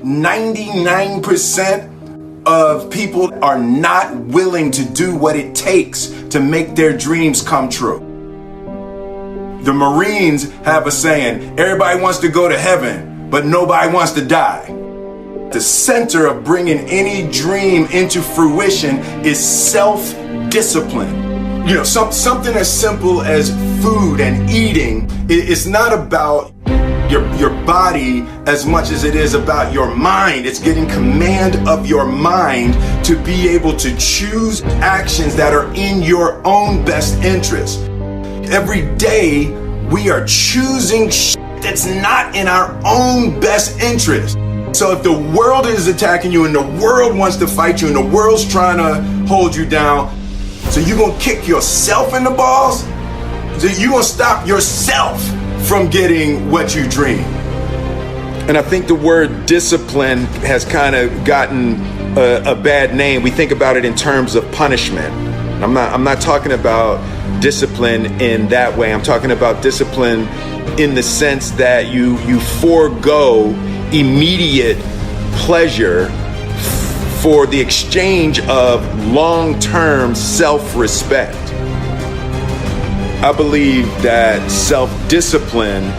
99% of people are not willing to do what it takes to make their dreams come true. The Marines have a saying, everybody wants to go to heaven, but nobody wants to die. The center of bringing any dream into fruition is self-discipline. You know, something as simple as food and eating. It's not about your body as much as it is about your mind. It's getting command of your mind to be able to choose actions that are in your own best interest. Every day we are choosing that's not in our own best interest. So if the world is attacking you and the world wants to fight you and the world's trying to hold you down, so you're gonna kick yourself in the balls? So you're gonna stop yourself from getting what you dream. And I think the word discipline has kind of gotten a bad name. We think about it in terms of punishment. I'm not talking about discipline in that way. I'm talking about discipline in the sense that you forego immediate pleasure for the exchange of long-term self-respect. I believe that self-discipline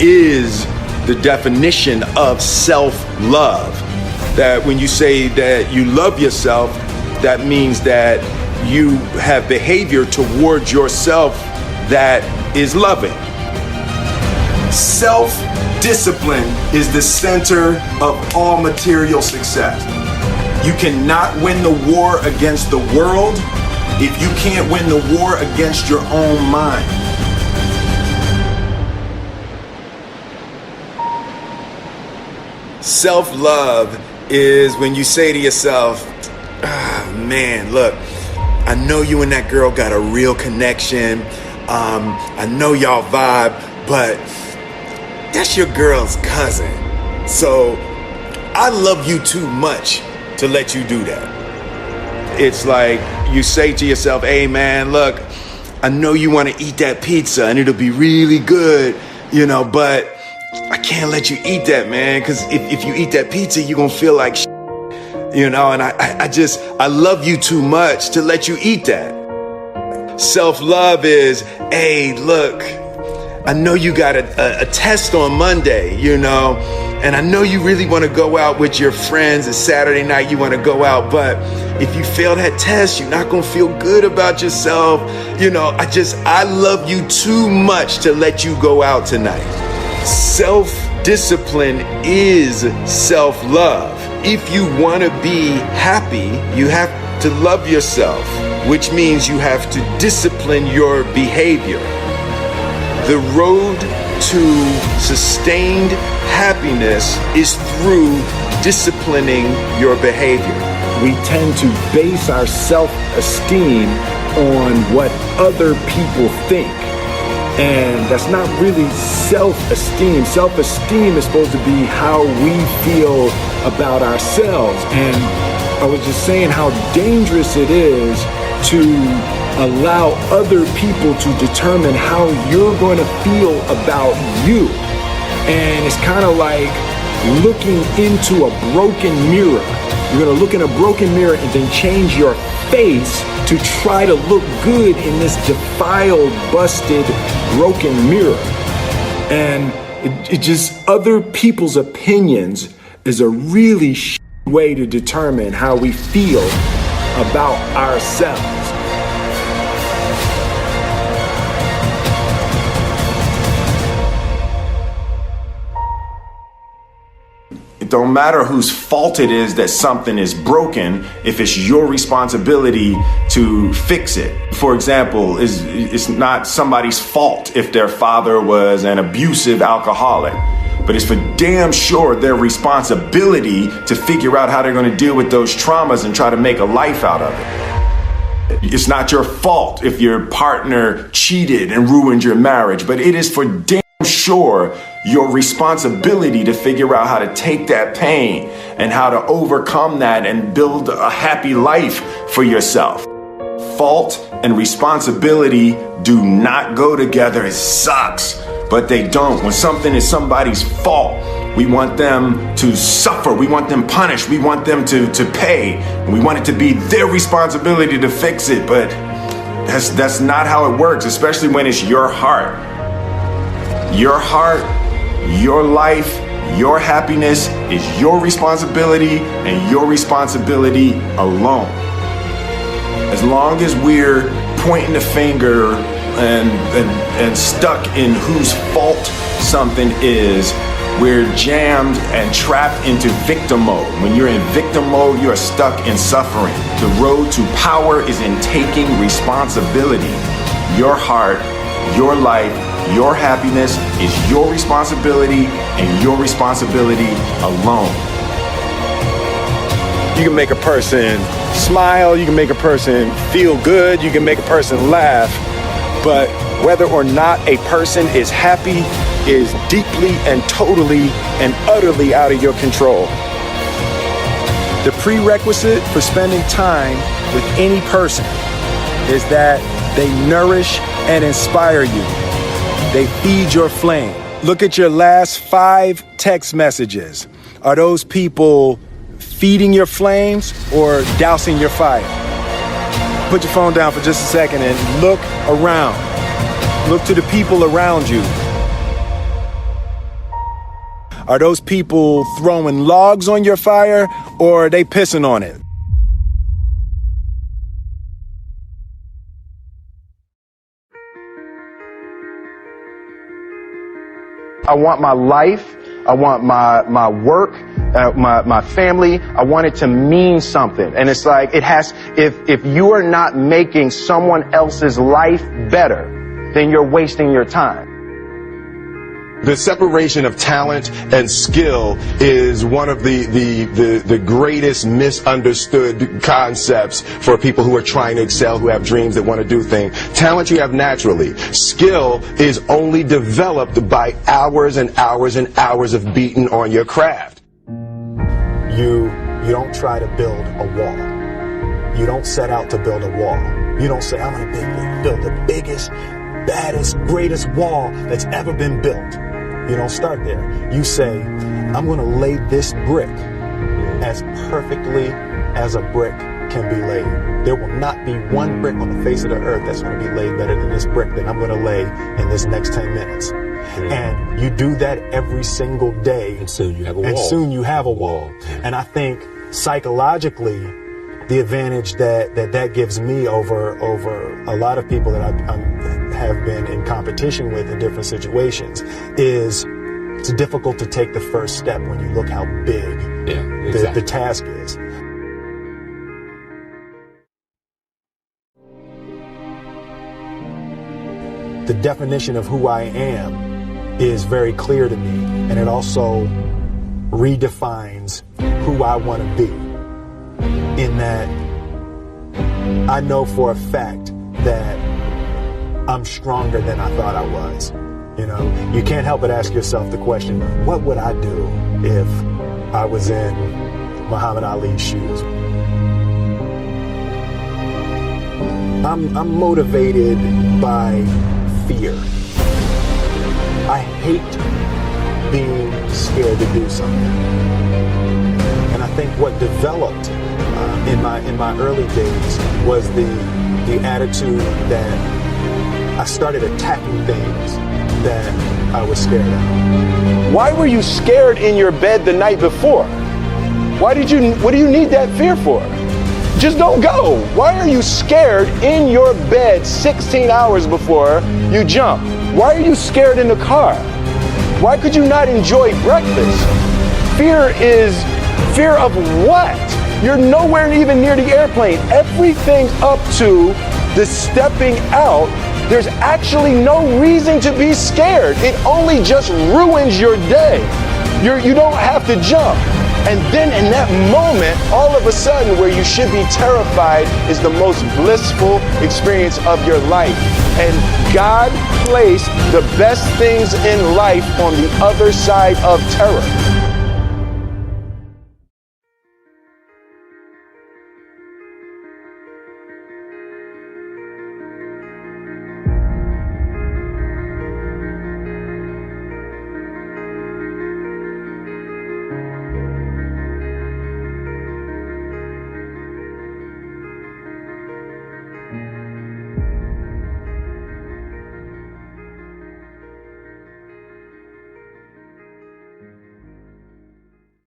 is the definition of self-love. That when you say that you love yourself, that means that you have behavior towards yourself that is loving. Self-discipline is the center of all material success. You cannot win the war against the world if you can't win the war against your own mind. Self-love is when you say to yourself, man, look, I know you and that girl got a real connection. I know y'all vibe, but that's your girl's cousin. So I love you too much to let you do that. It's like you say to yourself, hey man, look, I know you want to eat that pizza and it'll be really good, you know, but I can't let you eat that, man, because if you eat that pizza, you're going to feel like shit, you know, and I love you too much to let you eat that. Self-love is, hey, look, I know you got a test on Monday, you know, and I know you really want to go out with your friends. It's Saturday night, you want to go out, but if you fail that test, you're not going to feel good about yourself. You know, I love you too much to let you go out tonight. Self-discipline is self-love. If you want to be happy, you have to love yourself, which means you have to discipline your behavior. The road to sustained happiness is through disciplining your behavior. We tend to base our self-esteem on what other people think. And that's not really self-esteem. Self-esteem is supposed to be how we feel about ourselves. And I was just saying how dangerous it is to allow other people to determine how you're going to feel about you. And it's kind of like looking into a broken mirror. You're going to look in a broken mirror and then change your face to try to look good in this defiled, busted, broken mirror. And it just, other people's opinions is a really way to determine how we feel about ourselves. It don't matter whose fault it is that something is broken if it's your responsibility to fix it. For example, it's not somebody's fault if their father was an abusive alcoholic, but it's for damn sure their responsibility to figure out how they're going to deal with those traumas and try to make a life out of it. It's not your fault if your partner cheated and ruined your marriage, but it is for damn sure your responsibility to figure out how to take that pain and how to overcome that and build a happy life for yourself. Fault and responsibility do not go together. It sucks, but they don't. When something is somebody's fault, We want them to suffer. We want them punished. We want them to pay. And we want it to be their responsibility to fix it. But that's not how it works, especially when it's your heart. Your heart, your life, your happiness is your responsibility and your responsibility alone. As long as we're pointing the finger and stuck in whose fault something is, we're jammed and trapped into victim mode. When you're in victim mode, you're stuck in suffering. The road to power is in taking responsibility. Your heart, your life, your happiness is your responsibility and your responsibility alone. You can make a person smile, you can make a person feel good, you can make a person laugh, but whether or not a person is happy is deeply and totally and utterly out of your control. The prerequisite for spending time with any person is that they nourish and inspire you. They feed your flame. Look at your last 5 text messages. Are those people feeding your flames or dousing your fire? Put your phone down for just a second and look around. Look to the people around you. Are those people throwing logs on your fire or are they pissing on it? I want my life, I want my work, my family, I want it to mean something. And it's like, if you are not making someone else's life better, then you're wasting your time. The separation of talent and skill is one of the greatest misunderstood concepts for people who are trying to excel, who have dreams that want to do things. Talent you have naturally. Skill is only developed by hours and hours and hours of beating on your craft. You don't try to build a wall. You don't set out to build a wall. You don't say, I'm going to build the biggest, baddest, greatest wall that's ever been built. You don't start there. You say, I'm going to lay this brick as perfectly as a brick can be laid. There will not be one brick on the face of the earth that's going to be laid better than this brick that I'm going to lay in this next 10 minutes. And you do that every single day. And soon you have a wall. And soon you have a wall. And I think psychologically, the advantage that gives me over a lot of people that I have been in competition with in different situations is it's difficult to take the first step when you look how big the task is. The definition of who I am is very clear to me, and it also redefines who I want to be. In that I know for a fact that I'm stronger than I thought I was. You know, you can't help but ask yourself the question, what would I do if I was in Muhammad Ali's shoes? I'm motivated by fear. I hate being scared to do something. And I think what developed in my early days was the attitude that I started attacking things that I was scared of. Why were you scared in your bed the night before? What do you need that fear for? Just don't go. Why are you scared in your bed 16 hours before you jump? Why are you scared in the car? Why could you not enjoy breakfast? Fear is fear of what? You're nowhere even near the airplane. Everything up to the stepping out, there's actually no reason to be scared. It only just ruins your day. You don't have to jump. And then in that moment, all of a sudden, where you should be terrified is the most blissful experience of your life. And God placed the best things in life on the other side of terror.